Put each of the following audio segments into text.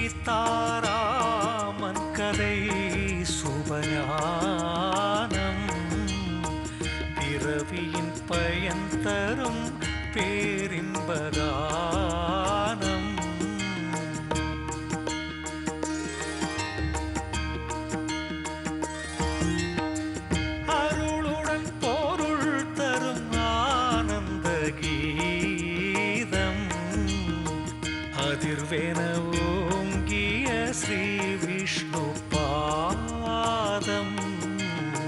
சீதாராமன் கதை சுபஞானம் பிறவியின் பயன் தரும் பேரின்பதானம். அருளுடன் பொருள் தரும் ஆனந்த கீதம் அதிர்வேன ஓங்கிய ஸ்ரீ விஷ்ணு பாதம்.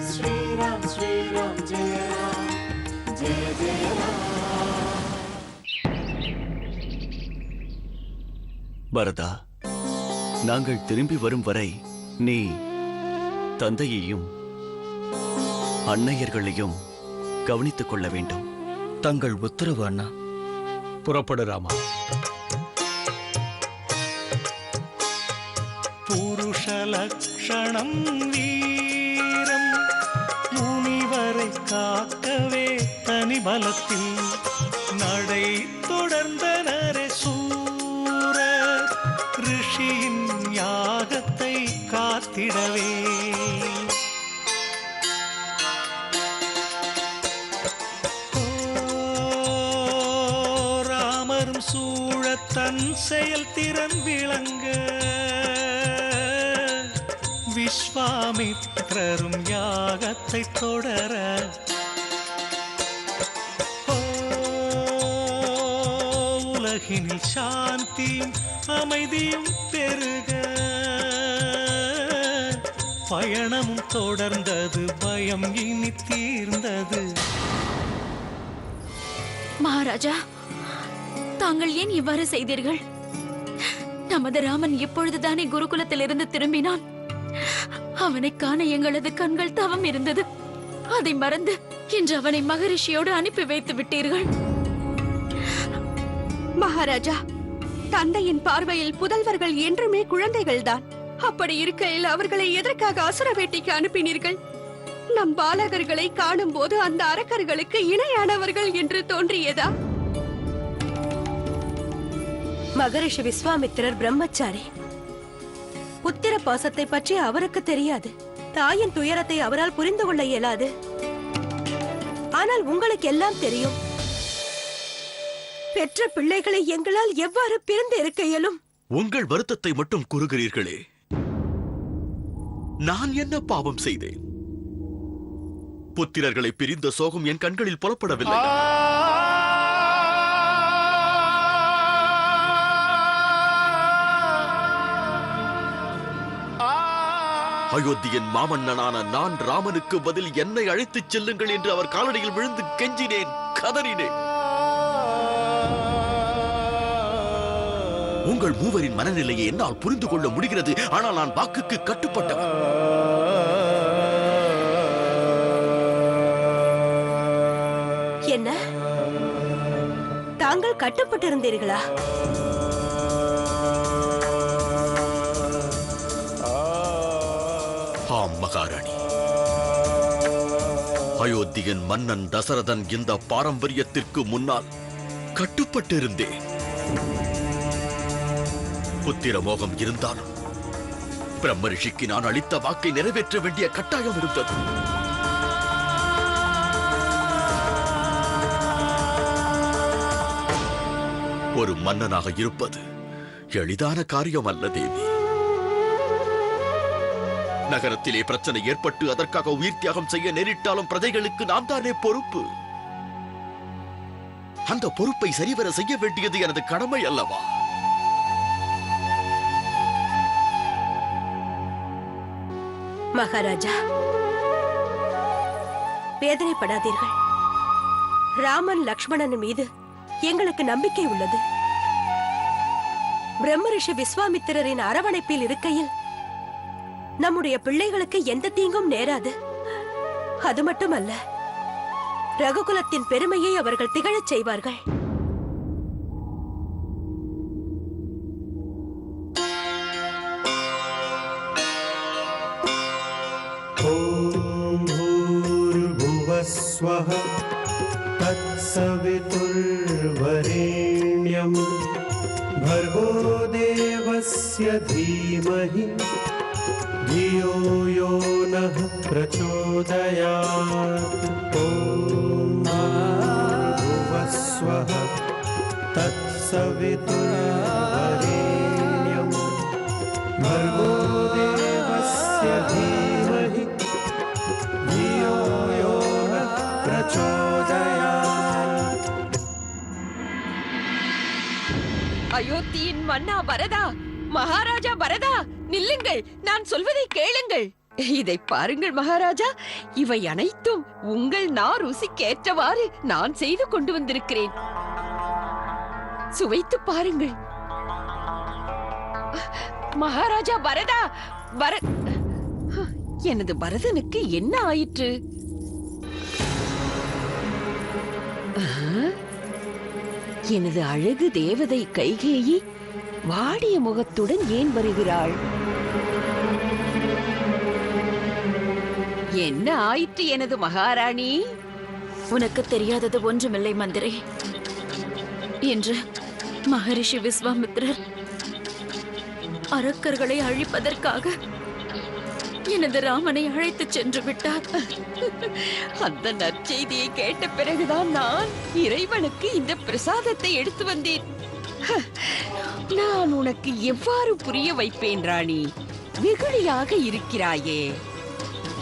ஸ்ரீராம் ஸ்ரீராம் ஜெய ராம் ஜெய ஜெய ராம். பரதா, நாங்கள் திரும்பி வரும் வரை நீ தந்தையையும் அன்னையர்களையும் கவனித்துக் கொள்ள வேண்டும். தங்கள் உத்தரவு அண்ணா. புறப்படு ராமா. புருஷ லக்ஷணம் வீரம் முனிவரை காக்கவே தனி பலத்தில் நடை தொடர்ந்தனரே சூர ரிஷியின் யாகத்தை காத்திடவே. ராமரும் சூழ தன் செயல் திறன் விளங்க விஸ்வாமித்ரரும் யாகத்தை தொடர உலகினில் சாந்தியும் அமைதியும் பெருக பயணமும் தொடர்ந்தது, பயம் இனி தீர்ந்தது. மகாராஜா, தாங்கள் ஏன் இவ்வாறு செய்தீர்கள்? நமது ராமன் இப்பொழுதுதானே குருகுலத்திலிருந்து திரும்பினான். அவனை காண எங்களது கண்கள் தவம் இருந்தது. அதை மறந்து இன்று அவனை மகரிஷியோடு அனுப்பி வைத்து விட்டீர்கள். மகாராஜா, தந்தையின் பார்வையில் புதல்வர்கள் என்றுமே குழந்தைகள்தான். அப்படி இருக்கையில் அவர்களை எதற்காக அசுர வேட்டைக்கு அனுப்பினீர்கள்? நம் பாலகர்களை காணும் போது அந்த அரக்கர்களுக்கு இணையானவர்கள் என்று தோன்றியதா? மகரிஷி விஸ்வாமித்திரர் பிரம்மச்சாரி. புத்திர பாசத்தை பற்றி அவருக்கு தெரியாது. தாயின் துயரத்தை அவரால் புரிந்து கொள்ள இயலாது. ஆனால் உங்களுக்கு எல்லாம் தெரியும். பெற்ற பிள்ளைகளை எங்களால் எவ்வாறு பிரிந்து இருக்க இயலும்? உங்கள் வருத்தத்தை மட்டும் கூறுகிறீர்களே, நான் என்ன பாவம் செய்தேன்? புத்திரர்களை பிரிந்த சோகம் என் கண்களில் புலப்படவில்லை. அயோத்தியின் மாமன்னனான நான் ராமனுக்கு பதில் என்னை அழைத்துச் செல்லுங்கள் என்று அவர் காலடியில் விழுந்து கெஞ்சினேன், கதறினேன். உங்கள் மூவரின் மனநிலையை என்னால் புரிந்து கொள்ள முடிகிறது. ஆனால் நான் வாக்குக்கு கட்டுப்பட்டவன். என்ன, தாங்கள் கட்டுப்பட்டிருந்தீர்களா? ஆம் மகாராணி. அயோத்தியின் மன்னன் தசரதன் இந்த பாரம்பரியத்திற்கு முன்னால் கட்டுப்பட்டிருந்தேன். புத்திர மோகம் இருந்தாலும் பிரம்ம ரிஷிக்கு நான் அளித்த வாக்கை நிறைவேற்ற வேண்டிய கட்டாயம் இருந்தது. ஒரு மன்னனாக இருப்பது எளிதான காரியம் அல்ல தேவி. நகரத்திலே பிரச்சனை ஏற்பட்டு அதற்காக உயிர் தியாகம் செய்ய நேரிட்டாலும் பிரஜைகளுக்கு நாம் தானே பொறுப்பு. அந்த பொறுப்பை சரிவர செய்ய வேண்டியது எனது கடமை அல்லவா? மகாராஜா, வேதனைப்படாதீர்கள். ராமன் லக்ஷ்மணன் மீது எங்களுக்கு நம்பிக்கை உள்ளது. பிரம்மரிஷி விஸ்வாமித்திரரின் அரவணைப்பில் இருக்கையில் நம்முடைய பிள்ளைகளுக்கு எந்த தீங்கும் நேராது. அது மட்டுமல்ல, ரகுகுலத்தின் பெருமையை அவர்கள் திகழச் செய்வார்கள். ஓம் பூர்புவஸ்வஹ தத்சவிதுர்வரேண்யம் भर्गो देवस्य धीमहि धियो यो नः प्रचोदयात् ॐ भुवस्वः तत्सवितुर्वरेण्यं भर्गो देवस्य धीमहि धियो यो नः प्रचोदयात्। அயோத்தியின் மன்னா பரதா, மகாராஜா பரதா, நில்லுங்கள், நான் சொல்வதை கேளுங்கள். இதை பாருங்கள் மகாராஜா, இவை அனைத்தும் உங்கள் ருசிக்கேற்றவாறு நான் செய்து கொண்டு வந்திருக்கிறேன். சுவைத்து பாருங்கள். மகாராஜா பரதா, எனது பரதனுக்கு என்ன ஆயிற்று? எனது அழகு தேவதை கைகேயி வாடிய முகத்துடன் ஏன் வருகிறாள்? என்ன ஆயிற்று எனது மகாராணி? உனக்கு தெரியாதது ஒன்றுமில்லை மந்திரி. இன்று மகரிஷி விஸ்வாமித்திரர் அரக்கர்களை அழிப்பதற்காக எனது ராமனை அழைத்துச் சென்று விட்டார். அந்த நற்செய்தியை கேட்ட பிறகுதான் நான் இறைவனுக்கு இந்த பிரசாதத்தை எடுத்து வந்தேன். நான் உனக்கு எவ்வாறு புரிய வைப்பேன் ராணி? வெகுளியாக இருக்கிறாயே.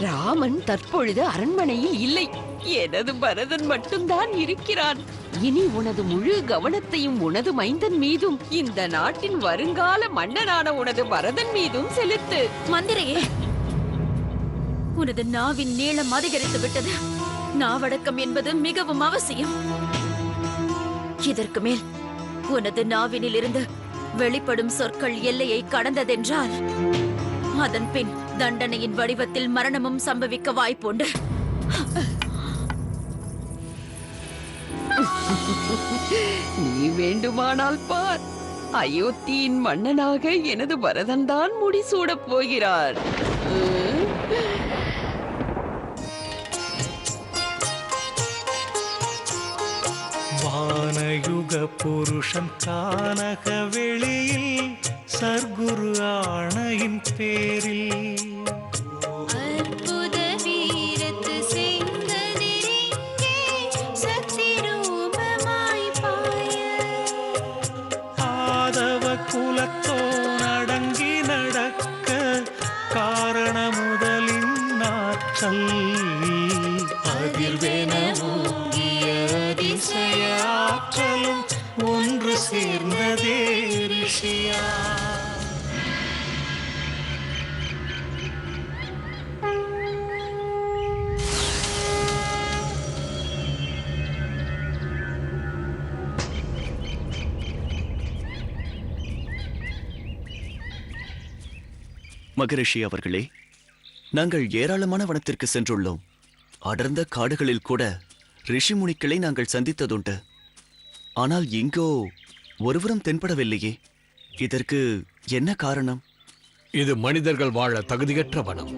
ராமன் தற்பொழுது அரண்மனையில் இல்லை, எனது பரதன் மட்டும்தான் இருக்கிறான். இனி உனது முழு கவனத்தையும் உனது மைந்தன் மீதும் இந்த நாட்டின் வருங்கால மன்னனான உனது பரதன் மீதும் செலுத்து. மந்திரியே, உனது நாவின் நீளம் அதிகரித்து விட்டது. நாவடக்கம் என்பது மிகவும் அவசியம். இதற்கு மேல் உனது நாவினில் இருந்து வெளிப்படும் சொற்கள் எல்லையை கடந்ததென்றால் அதன் பின் தண்டனையின் வடிவத்தில் மரணமும் சம்பவிக்க வாய்ப்புண்டு. நீ வேண்டுமானால் பார், அயோத்தியின் மன்னனாக எனது பரதன் தான் முடிசூடப் போகிறார். வானயுக புருஷன் கானக வெளியில் சர்க்குரு ஆணையின் பேரில் அற்புத வீரத்து செங்கதிரிங்கே சக்தி ரூபமாய் பாய ஆதவ குலத்தோன் அடங்கி நடக்க காரண முதலின் ஆற்றல் அதிர்வேன ஓங்கிய அதிசய ஆற்றலும் ஒன்று சேர்ந்ததே ரிஷியா. மகரிஷி அவர்களே, நாங்கள் ஏராளமான வனத்திற்கு சென்றுள்ளோம். அடர்ந்த காடுகளில் கூட ரிஷிமுனிக்களை நாங்கள் சந்தித்ததுண்டு. ஆனால் இங்கோ ஒருவரும் தென்படவில்லையே. இதற்கு என்ன காரணம்? இது மனிதர்கள் வாழ தகுதியற்ற வனம்.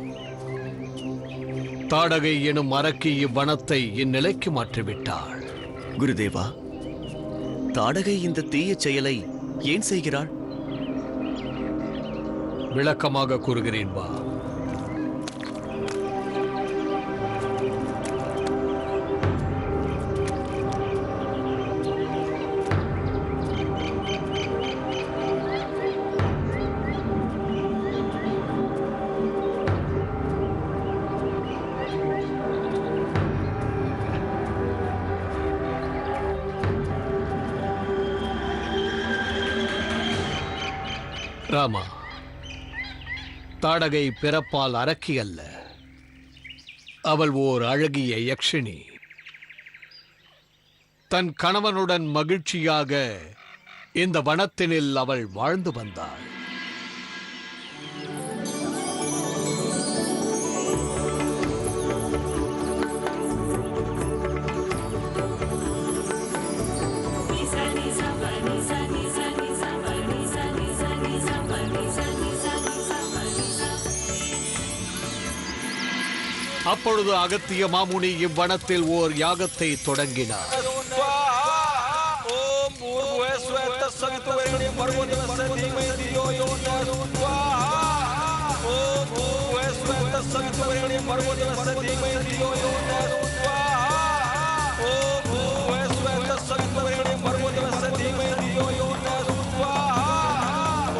தாடகை எனும் அரக்கி இவ்வனத்தை இந்நிலைக்கு மாற்றிவிட்டாள். குருதேவா, தாடகை இந்த தீய செயலை ஏன் செய்கிறாள்? விளக்கமாக கூறுகிறேன் வா. ராமா, தாடகை பிறப்பால் அரக்கி அல்ல. அவள் ஓர் அழகிய யக்ஷினி. தன் கணவனுடன் மகிழ்ச்சியாக இந்த வனத்தினில் அவள் வாழ்ந்து வந்தாள். அப்பொழுது அகத்திய மாமுனி இவ்வனத்தில் ஓர் யாகத்தை தொடங்கினார். सवितुर्वरेण्यं भर्गो देवस्य धीमहि धियो यो न स्वाहा ओम भूर्भुवस्सुः सवितुर्वरेण्यं भर्गो देवस्य धीमहि धियो यो न स्वाहा ओम भूर्भुवस्सुः सवितुर्वरेण्यं भर्गो देवस्य धीमहि धियो यो न स्वाहा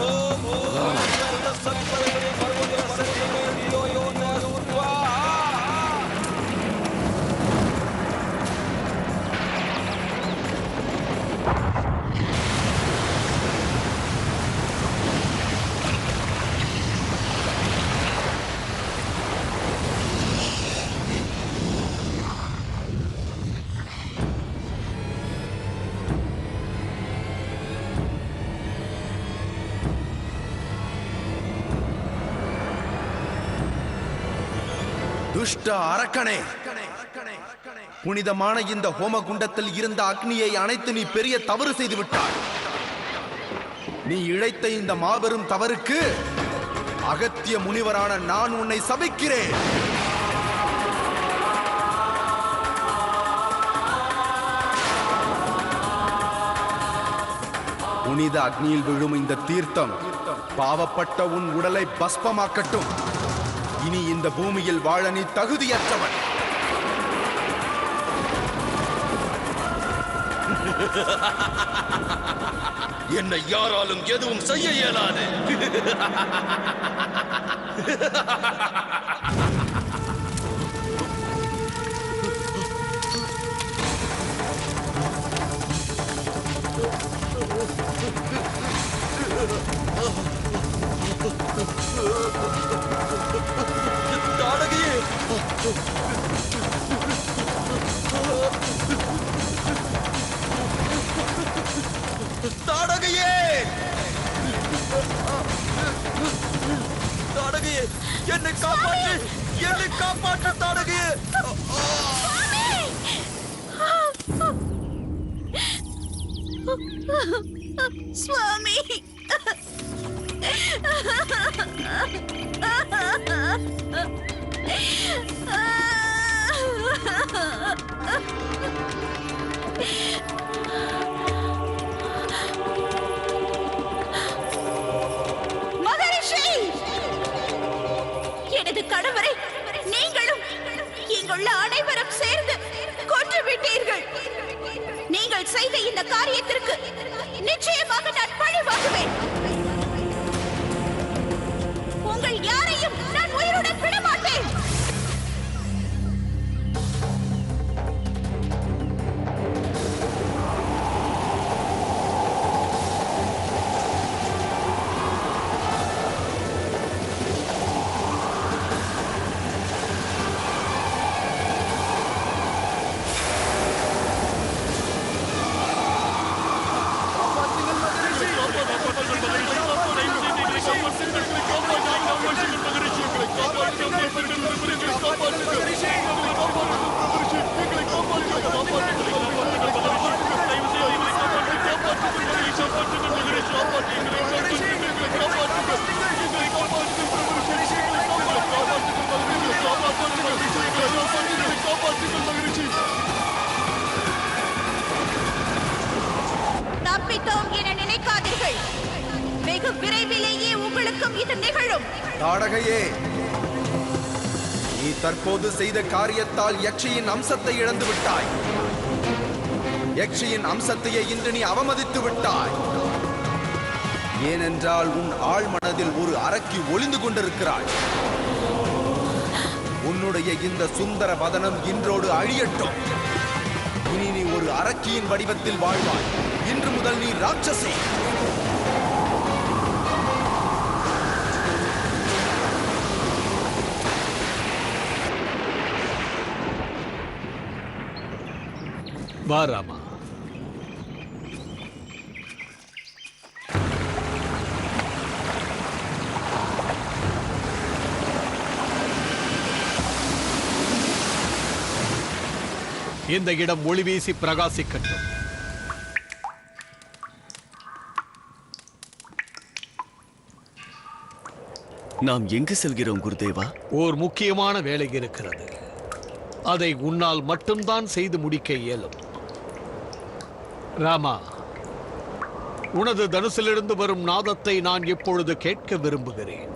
ओम भूर्भुवस्सुः सवितुर्वरेण्यं भर्गो देवस्य धीमहि धियो यो न स्वाहा துஷ்ட அரக்கனே, புனிதமான இந்த ஹோமகுண்டத்தில் இருந்த அக்னியை அணைத்து நீ பெரிய தவறு செய்து விட்டாய். நீ இழைத்த இந்த மாபெரும் தவறுக்கு அகத்திய முனிவரான நான் உன்னை சபிக்கிறேன். புனித அக்னியில் விழும் இந்த தீர்த்தம் பாவப்பட்ட உன் உடலை பஸ்பமாக்கட்டும். இனி இந்த பூமியில் வாழ நீ தகுதியற்றவன். என்னை யாராலும் எதுவும் செய்ய இயலாது. தாடகையே, தாடகையே, தாடகையே, என்னை காப்பாற்று, என்னை காப்பாற்று தாடகையே. சுவாமி, மகரிஷி, எனது கணவரை நீங்களும் இங்குள்ள அனைவரும் சேர்ந்து கொன்று விட்டீர்கள். நீங்கள் செய்த இந்த காரியத்திற்கு நிச்சயமாக நான் பழி வாங்குவேன். உங்கள் யாரையும் நான் உயிருடன் விட மாட்டேன். தப்பித்தோம் என நினைக்காதீர்கள். வெகு விரைவிலேயே உங்களுக்கும் இது நிகழும். தாடகையே, நீ தற்போது செய்த காரியத்தால் யக்ஷியின் அம்சத்தை இழந்து விட்டாய். யக்ஷியின் அம்சத்தையே இன்று நீ அவமதித்து விட்டாய். ஏனென்றால் உன் ஆழ் மனதில் ஒரு அரக்கி ஒளிந்து கொண்டிருக்கிறாய். உன்னுடைய இந்த சுந்தர வதனம் இன்றோடு அழியட்டும். இனி நீ ஒரு அரக்கியின் வடிவத்தில் வாழ்வாய். இன்று முதல் நீ ராட்சசி. வா ராமா. இந்த இடம் ஒளி வீசி பிரகாசிக்கட்டும். நாம் எங்கு செல்கிறோம் குருதேவா? ஓர் முக்கியமான வேலை இருக்கிறது. அதை உன்னால் மட்டும்தான் செய்து முடிக்க இயலும். ராமா, உனது தனுசிலிருந்து வரும் நாதத்தை நான் இப்பொழுது கேட்க விரும்புகிறேன்.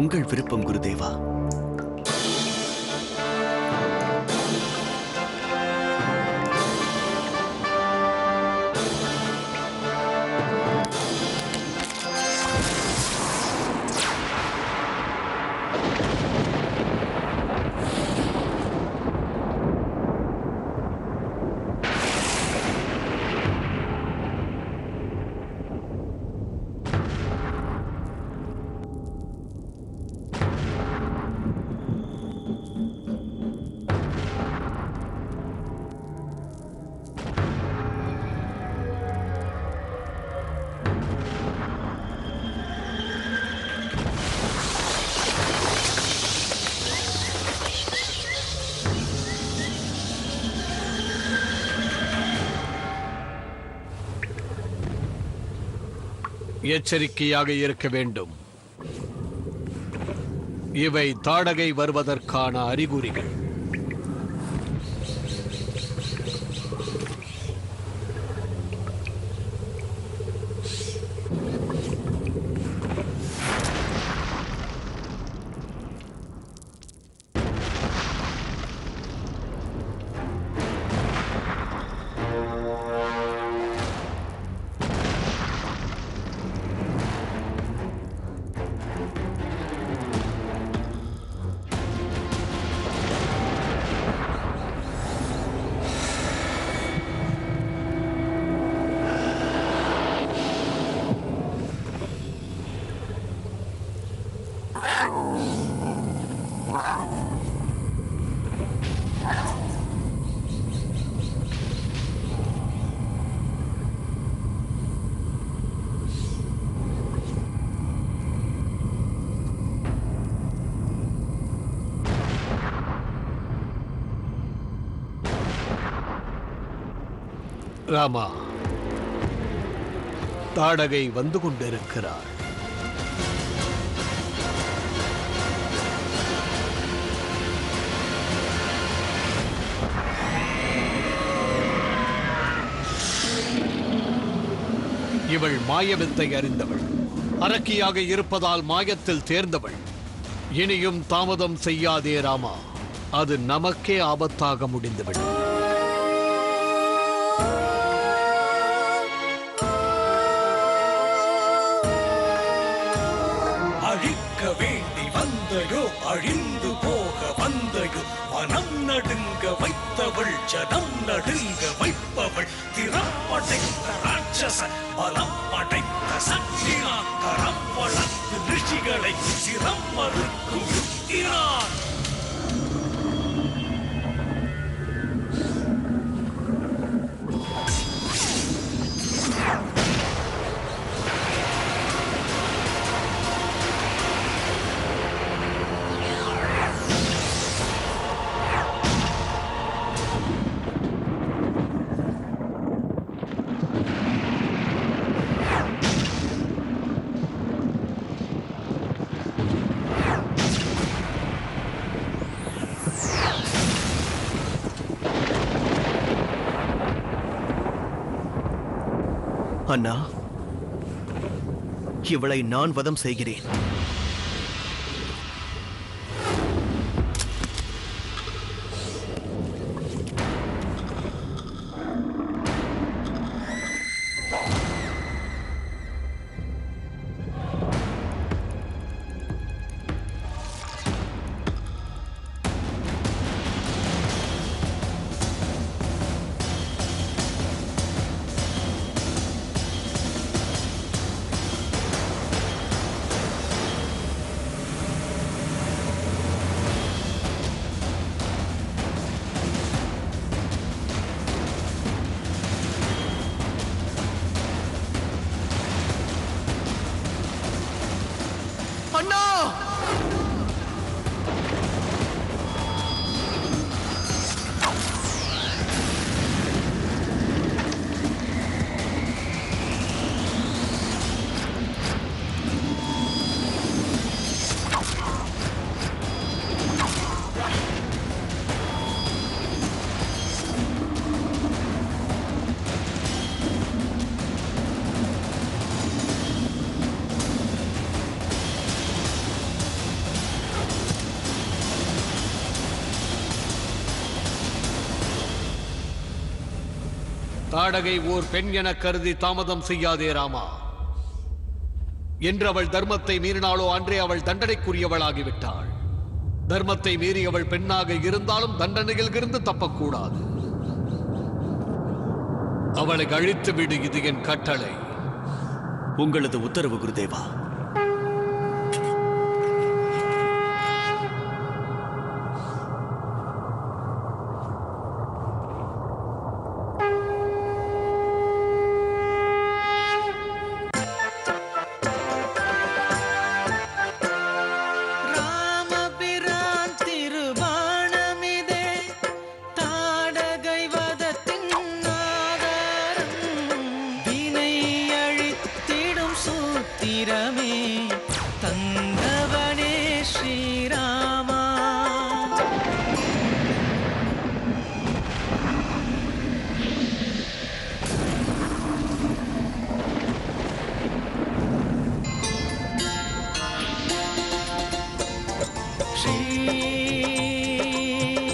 உங்கள் விருப்பம் குருதேவா. எச்சரிக்கையாக இருக்க வேண்டும். இவை தாடகை வருவதற்கான அறிகுறிகள். ராமா, தாடகை வந்து கொண்டிருக்கிறார். இவள் மாயவித்தை அறிந்தவள், அரக்கியாக இருப்பதால் மாயத்தில் தேர்ந்தவள். இனியும் தாமதம் செய்யாதே ராமா, அது நமக்கே ஆபத்தாக முடிந்துவிடும். அழிக்க வேண்டி வந்தையோ, அழிந்து போக வந்தையோ, மனம் நடுங்க வைத்தவள், ஜனம் நடுங்க வைப்பவள், திறம் படைத்த ராட்சச பலம் படைத்த சக்தினான், கரம் வளர்த்து ரிஷிகளை சிரம் மறுக்கும் யுக்தினான். அண்ணா, இவளை நான் வதம் செய்கிறேன். அண்ணா! தாடகை ஓர் பெண் என கருதி தாமதம் செய்யாதே ராமா. என்று அவள் தர்மத்தை மீறினாளோ அன்றே அவள் தண்டனைக்குரியவளாகிவிட்டாள். தர்மத்தை மீறி அவள் பெண்ணாக இருந்தாலும் தண்டனையில் இருந்து தப்பக்கூடாது. அவளை அழித்து விடு, இது என் கட்டளை. உங்களது உத்தரவு குருதேவா. ராமபிரான் திருபாணமிதே தாடகை வதத்தின் ஆதாரம். வினை அழித்திடும் சூத்திரமே தந்தவனே ஸ்ரீராமா.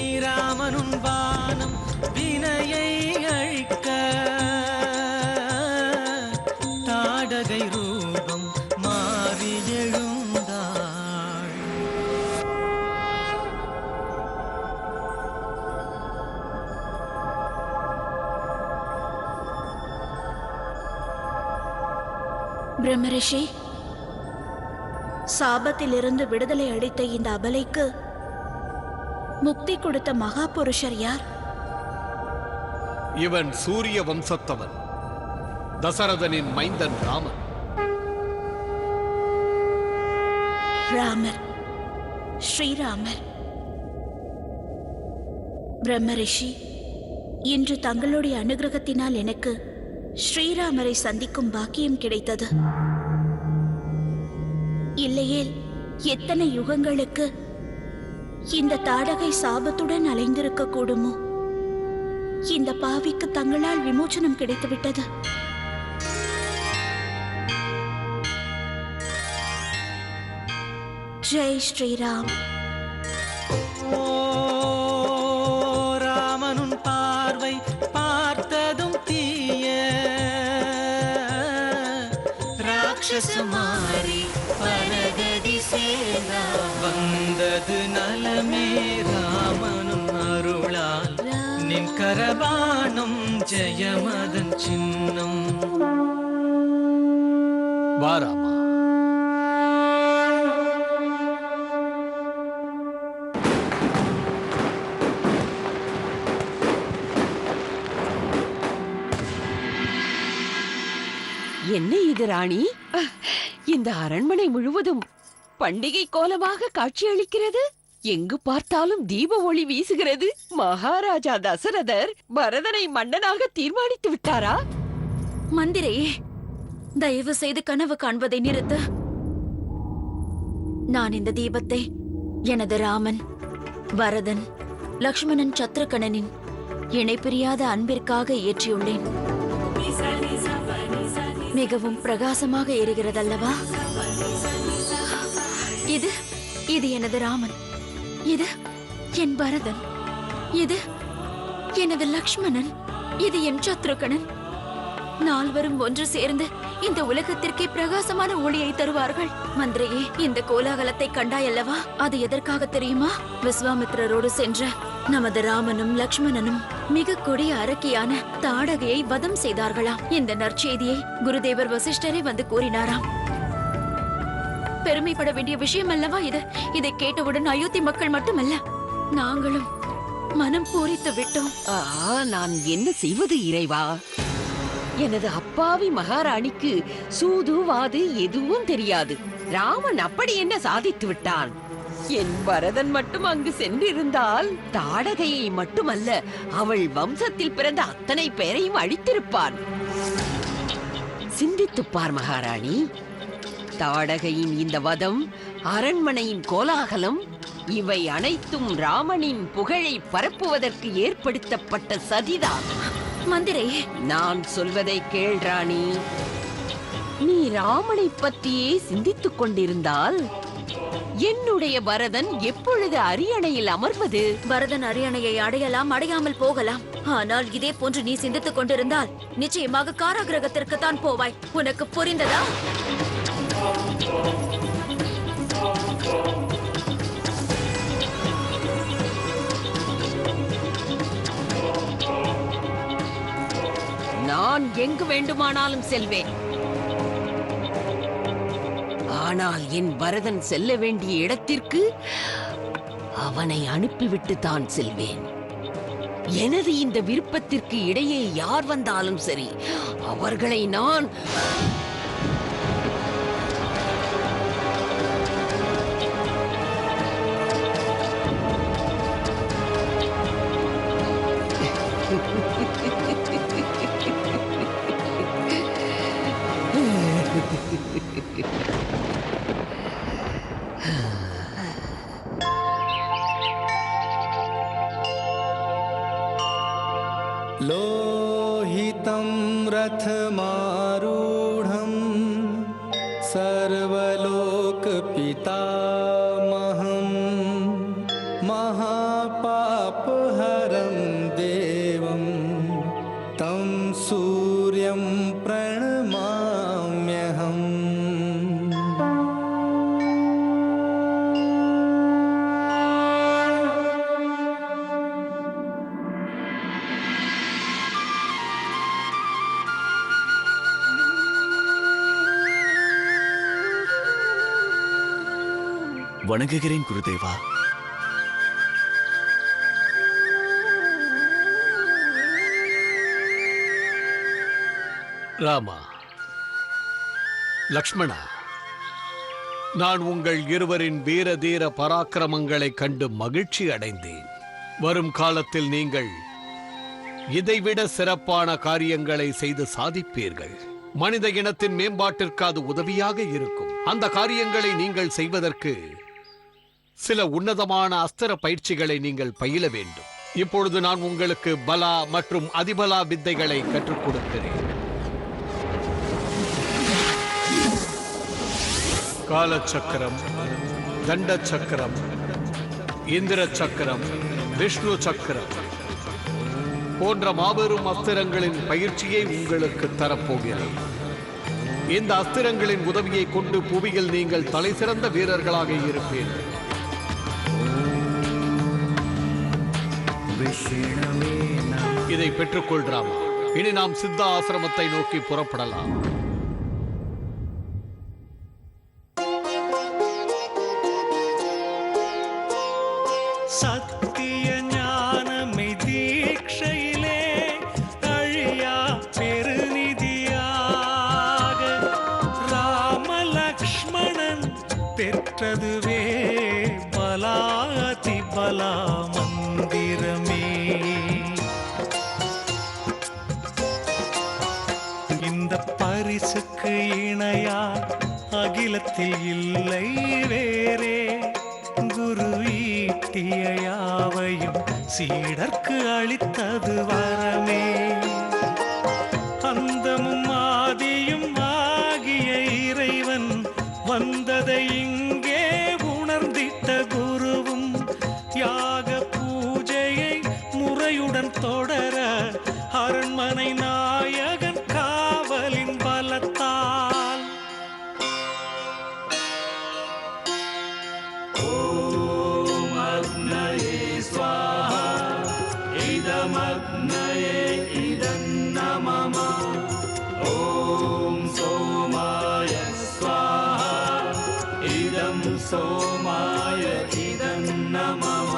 ஸ்ரீராமனும் பானம் வினையை அழிக்க தாடகை ரூபம் மாறி எழுந்தாள். பிரம்மரிஷி, சாபத்திலிருந்து விடுதலை அளித்த இந்த அபலைக்கு முக்தி கொடுத்த மகா புருஷர் யார்? இவன் சூரிய வம்சத்தவன், தசரதனின் மைந்தன் ராமன். ராமர், ஸ்ரீராமர். பிரம்மரிஷி, இன்று தங்களுடைய அனுகிரகத்தினால் எனக்கு ஸ்ரீராமரை சந்திக்கும் பாக்கியம் கிடைத்தது. இல்லையேல் எத்தனை யுகங்களுக்கு இந்த தாடகை சாபத்துடன் அலைந்திருக்க கூடுமோ? இந்த பாவிக்கு தங்களால் விமோசனம் கிடைத்துவிட்டது. ஜெய் ஸ்ரீராம். ஓ ராமனுன் பார்வை பார்த்ததும் தீய ராட்சசமாரி பரகதி சேர்ந்தா. வந்தது நலமே ராமனும் அருளால் நின் கரபாணம் ஜெயமதன் சின்னம். வா ராமா. என்ன இது ராணி? இந்த அரண்மனை முழுவதும் பண்டிகை கோலமாக காட்சியளிக்கிறது. எங்கு பார்த்தாலும் தீப ஒளி வீசுகிறது. மகாராஜா தசரதர் பரதனை மன்னனாக தீர்மானித்து விட்டாரா? மந்திரையே, தயவு செய்து கனவு காண்பதை நிறுத்து. நான் இந்த தீபத்தை எனது ராமன், பரதன், லக்ஷ்மணன், சத்ருகணனின் இணைப்பிரியாத அன்பிற்காக ஏற்றியுள்ளேன். மிகவும் பிரகாசமாக எரிகிறதல்லவா? இது இது எனது ராமன், இது என் பரதன், இது எனது லக்ஷ்மணன், இது என் சத்ருகணன். நால்வரும் ஒன்று சேர்ந்து இந்த உலகத்திற்கே பிரகாசமான ஒளியை தருவார்கள். மந்திரியே, இந்த கோலாகலத்தை கண்டாயல்லவா? அது எதற்காக தெரியுமா? விஸ்வாமித்திரரோடு சென்ற நமது ராமனும் லக்ஷ்மணனும் மிக கொடிய அரக்கியான தாடகையை வதம் செய்தார்களாம். இந்த நற்செய்தியை குருதேவர் வசிஷ்டரே வந்து கூறினாராம். பெருமைப்பட வேண்டிய விஷயம் அல்லவா இது? இதை கேட்டவுடன் அயோத்தி மக்கள் மட்டுமல்ல, நாங்களும் மனம் பூரித்து விட்டோம். நான் என்ன செய்வது இறைவா? எனது அப்பாவி மகாராணிக்கு சூது வாது எதுவும் தெரியாது. ராமன் அப்படி என்ன சாதித்து விட்டான்? என் பரதன் மட்டும் அங்கு சென்றிருந்தால் தாடகையை மட்டுமல்ல, அவள் வம்சத்தில் பிறந்த அத்தனை பேரையும் அழித்திருப்பான். சிந்தித்துப் பார் மகாராணி. தாடகையின் இந்த வதம், அரண்மனையின் கோலாகலம், இவை அனைத்தும் ராமனின் புகழை பரப்புவதற்கு ஏற்படுத்தப்பட்ட சதிதான். மந்திரே, நான் சொல்வதை கேள் ராணி. நீ ராமனை பற்றியே சிந்தித்துக் கொண்டிருந்தால் என்னுடைய பரதன் எப்பொழுது அரியணையில் அமர்வது? பரதன் அரியணையை அடையலாம், அடையாமல் போகலாம். ஆனால் இதே போன்று நீ சிந்தித்துக் கொண்டிருந்தால் நிச்சயமாக காராகிரகத்திற்கு தான் போவாய். உனக்கு புரிந்ததா? நான் எங்கு வேண்டுமானாலும் செல்வேன். ஆனால் என் பரதன் செல்ல வேண்டிய இடத்திற்கு அவனை அனுப்பிவிட்டு தான் செல்வேன். எனது இந்த விருப்பத்திற்கு இடையே யார் வந்தாலும் சரி, அவர்களை நான் लोहितं रथमारूढं सर्वलोकपितामहं महापापहरं देवं तं सूर्यं प्रणमाम्यहम्. வணங்குகிறேன் குருதேவா. ராமா, லக்ஷ்மணா, நான் உங்கள் இருவரின் வீர தீர பராக்கிரமங்களை கண்டு மகிழ்ச்சி அடைந்தேன். வரும் காலத்தில் நீங்கள் இதைவிட சிறப்பான காரியங்களை செய்து சாதிப்பீர்கள். மனித இனத்தின் மேம்பாட்டிற்கு அது உதவியாக இருக்கும். அந்த காரியங்களை நீங்கள் செய்வதற்கு சில உன்னதமான அஸ்திர பயிற்சிகளை நீங்கள் பயில வேண்டும். இப்பொழுது நான் உங்களுக்கு பலா மற்றும் அதிபலா வித்தைகளை கற்றுக் கொடுக்கிறேன். கால சக்கரம், தண்ட சக்கரம், இந்திர சக்கரம், விஷ்ணு சக்கரம் போன்ற மாபெரும் அஸ்திரங்களின் பயிற்சியை உங்களுக்கு தரப்போகிறேன். இந்த அஸ்திரங்களின் உதவியை கொண்டு புவியில் நீங்கள் தலை சிறந்த வீரர்களாக இருப்பீர்கள். இதை பெற்றுக்கொள்றாமா. இனி நாம் சித்த ஆசிரமத்தை நோக்கி புறப்படலாம். சத்திய ஞானமை தீட்சையிலே அழியா பெருநிதியாக ராமலக்ஷ்மணன் பெற்றதுவே பலாதி பலா மந்திரமே. இந்த பரிசுக்கு இணையா அகிலத்தில் இல்லை வேறே. குரு ஈட்டிய யாவையும் சீடர்க்கு அளித்தது வரமே. அந்தமும் ஆதியும் ஆகிய இறைவன் வந்ததை இங்கே உணர்ந்திட்ட குருவும் யாக பூஜையை முறையுடன் தொடர அரண்மனை நாயகன் காவலின் பலத்தால் सोमाय इदं नमः.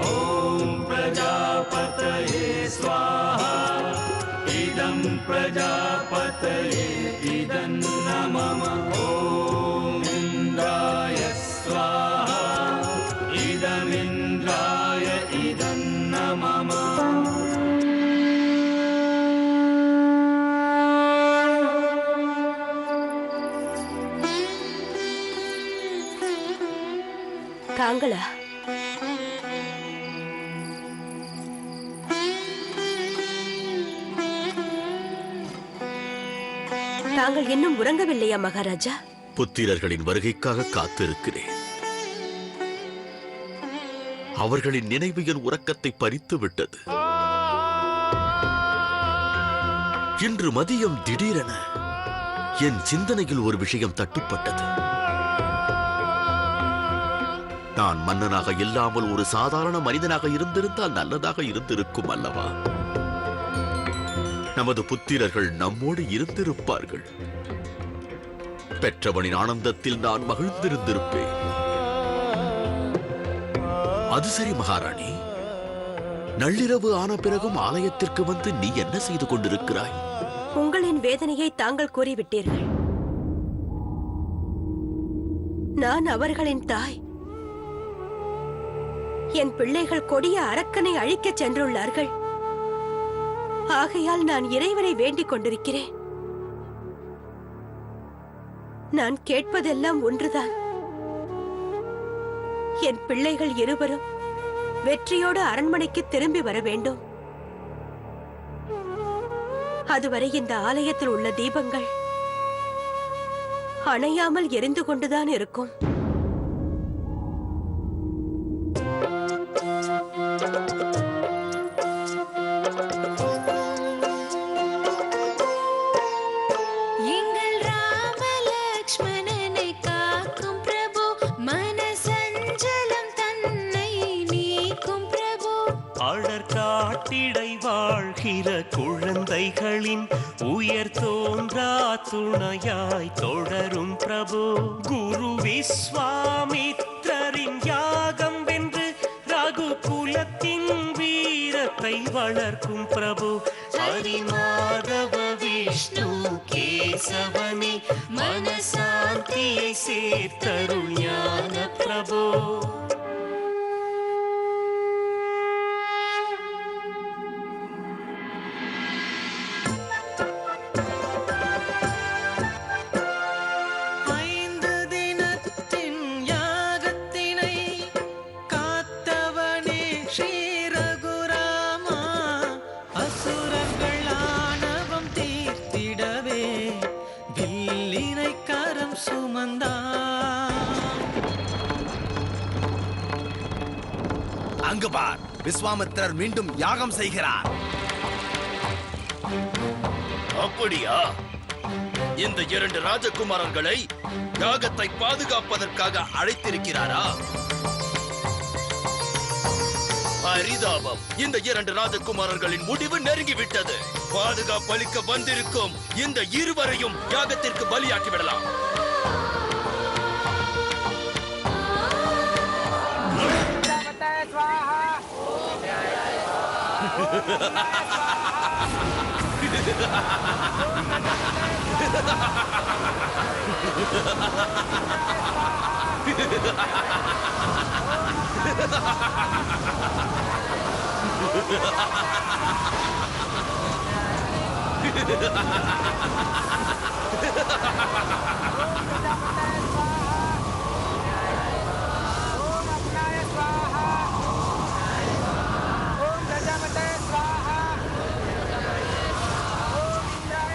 ॐ प्रजापतये स्वाहा. इदं प्रजापतये इदं नमः. ॐ इन्द्राय स्वाहा. इदमिन्द्राय इदं नमः. தாங்களா? தாங்கள் இன்னும் உறங்கவில்லையா மகாராஜா? புத்திரர்களின் வருகைக்காக காத்திருக்கிறேன். அவர்களின் நினைவு என் உறக்கத்தை பறித்து விட்டது. இன்று மதியம் திடீரென என் சிந்தனையில் ஒரு விஷயம் தட்டுப்பட்டது. நான் மன்னனாக இல்லாமல் ஒரு சாதாரண மனிதனாக இருந்திருந்தால் நல்லதாக இருந்திருக்கும் அல்லவா? நமது புத்திரர்கள் நம்மோடு இருந்திருப்பார்கள். பெற்றவனின் ஆனந்தத்தில் நான் மகிழ்ந்திருந்திருப்பேன். அது சரி மகாராணி, நள்ளிரவு ஆன பிறகும் ஆலயத்திற்கு வந்து நீ என்ன செய்து கொண்டிருக்கிறாய்? உங்களின் வேதனையை தாங்கள் கூறிவிட்டீர்கள். நான் அவர்களின் தாய். என் பிள்ளைகள் கொடிய அரக்கனை அழிக்கச் சென்றுள்ளார்கள். ஆகையால் நான் இறைவனை வேண்டிக் கொண்டிருக்கிறேன். நான் கேட்பதெல்லாம் ஒன்றுதான். என் பிள்ளைகள் இருவரும் வெற்றியோடு அரண்மனைக்கு திரும்பி வர வேண்டும். அதுவரை இந்த ஆலயத்தில் உள்ள தீபங்கள் அணையாமல் எரிந்து கொண்டுதான் இருக்கும். அடற்காட்டிடை வாழ்கிற குழந்தைகளின் உயர் தோன்றா துணையாய் தொடரும் பிரபு. குரு விஸ்வாமித்ரரின் யாகம் வென்று ரகுகுலத்தின் வீரத்தை வளர்க்கும் பிரபு. ஹரிமாதவ விஷ்ணு கேசவனே மனசாந்தியை சேர்த்தருள் ஞான பிரபு. அங்கு பார், விஸ்வாமித்திரர் மீண்டும் யாகம் செய்கிறார். அப்படியா? இந்த 2 ராஜகுமாரர்களை யாகத்தை பாதுகாப்பதற்காக அழைத்திருக்கிறாரா? பரிதாபம். இந்த 2 ராஜகுமாரர்களின் முடிவு நெருங்கிவிட்டது. பாதுகாப்பு அளிக்க வந்திருக்கும் இந்த இருவரையும் யாகத்திற்கு பலியாக்கி விடலாம்.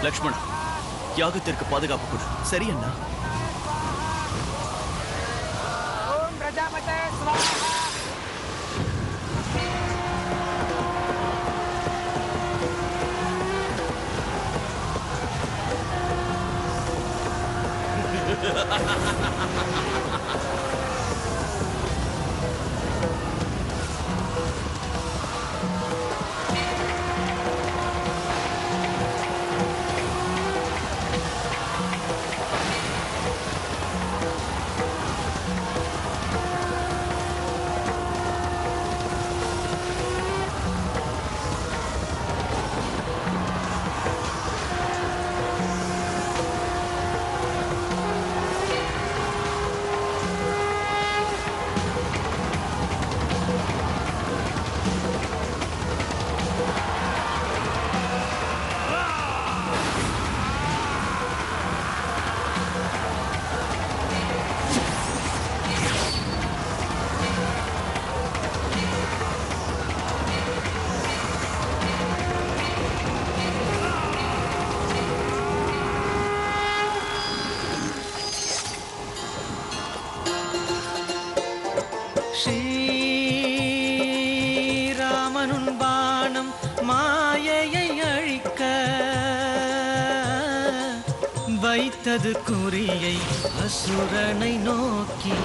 லக்ஷ்மணா, யாகத்திற்கு பாதுகாப்பு கொடு. சரி அண்ணா. வைத்தது குறியை அசுரனை நோக்கி.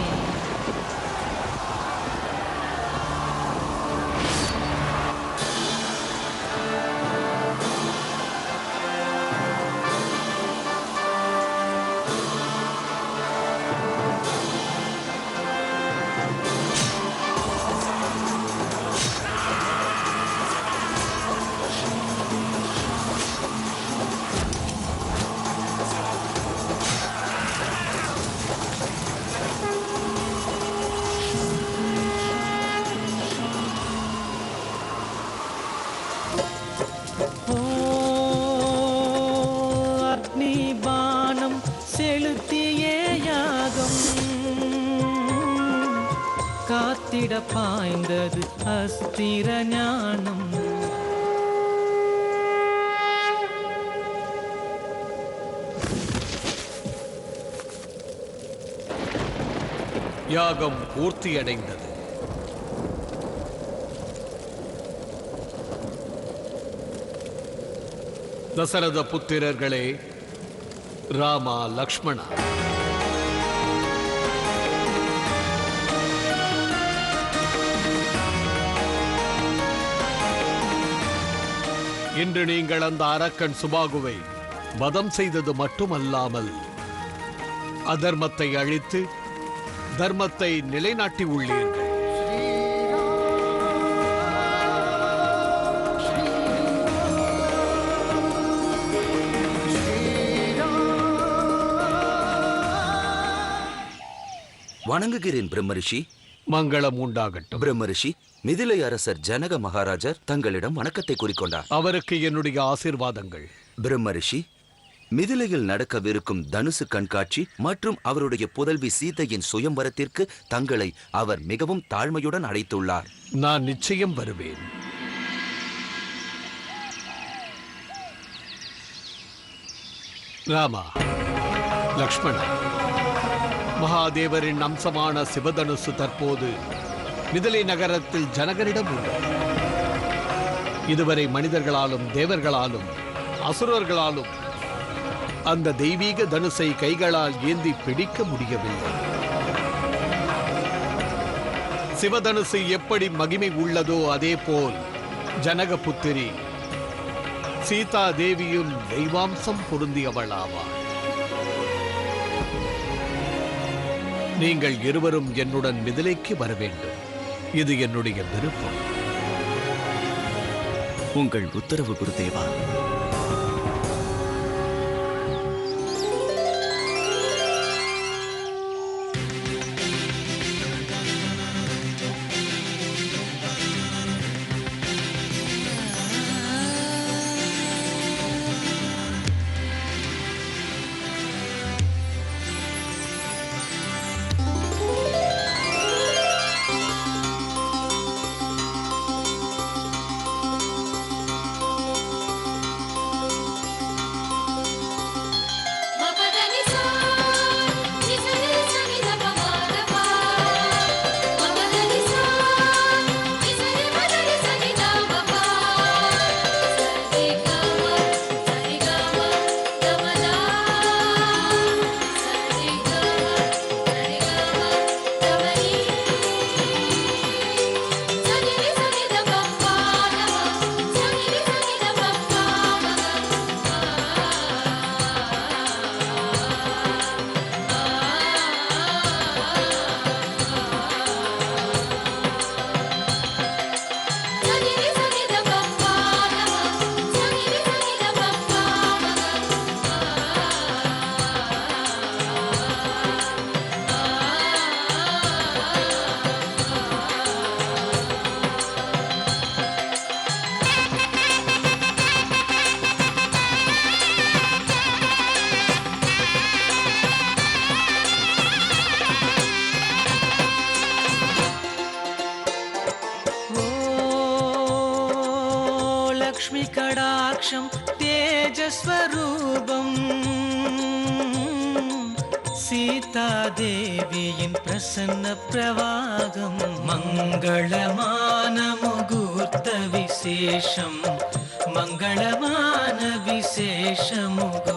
காத்திட பாய்ந்தது அஸ்திர ஞானம். யாகம் பூர்த்தியடைந்தது. தசரத புத்திரர்களே, ராமா, லக்ஷ்மணா, இன்று நீங்கள் அந்த அரக்கன் சுபாகுவை வதம் செய்தது மட்டுமல்லாமல் அதர்மத்தை அழித்து தர்மத்தை நிலைநாட்டி உள்ளீர்கள். வணங்குகிறேன் பிரம்மரிஷி. மங்களம் உண்டாகட்டும். பிரம்மரிஷி, மிதிலை அரசர் ஜனக மகாராஜர் தங்களிடம் வணக்கத்தை கூறிக்கொண்டார். அவருக்கு என்னுடைய ஆசீர்வாதங்கள். பிரம்மரிஷி, மிதிலையில் நடக்கவிருக்கும் தனுசு கண்காட்சி மற்றும் அவருடைய புதல்வி சீதையின் சுயம்பரத்திற்கு தங்களை அவர் மிகவும் தாழ்மையுடன் அழைத்துள்ளார். நான் நிச்சயம் வருவேன். ராமா, லக்ஷ்மணா, மகாதேவரின் அம்சமான சிவதனுசு தற்போது மிதிலை நகரத்தில் ஜனகரிடம் உள்ளது. இதுவரை மனிதர்களாலும் தேவர்களாலும் அசுரர்களாலும் அந்த தெய்வீக தனுசை கைகளால் ஏந்தி பிடிக்க முடியவில்லை. சிவதனுசு எப்படி மகிமை உள்ளதோ அதே போல் ஜனகபுத்திரி சீதா தேவியும் தெய்வாம்சம் பொருந்தியவளாவார். நீங்கள் இருவரும் என்னுடன் மிதிலைக்கு வர வேண்டும். இது என்னுடைய விருப்பம். உங்கள் உத்தரவு குருதேவா. லக்ஷ்மி கடாட்சம் தேஜஸ்வரூபம் சீதாதேவியின் பிரசன்ன பிரவாகம் மங்களமான முகூர்த்த விசேஷம் மங்களமான விசேஷ முகூர்த்த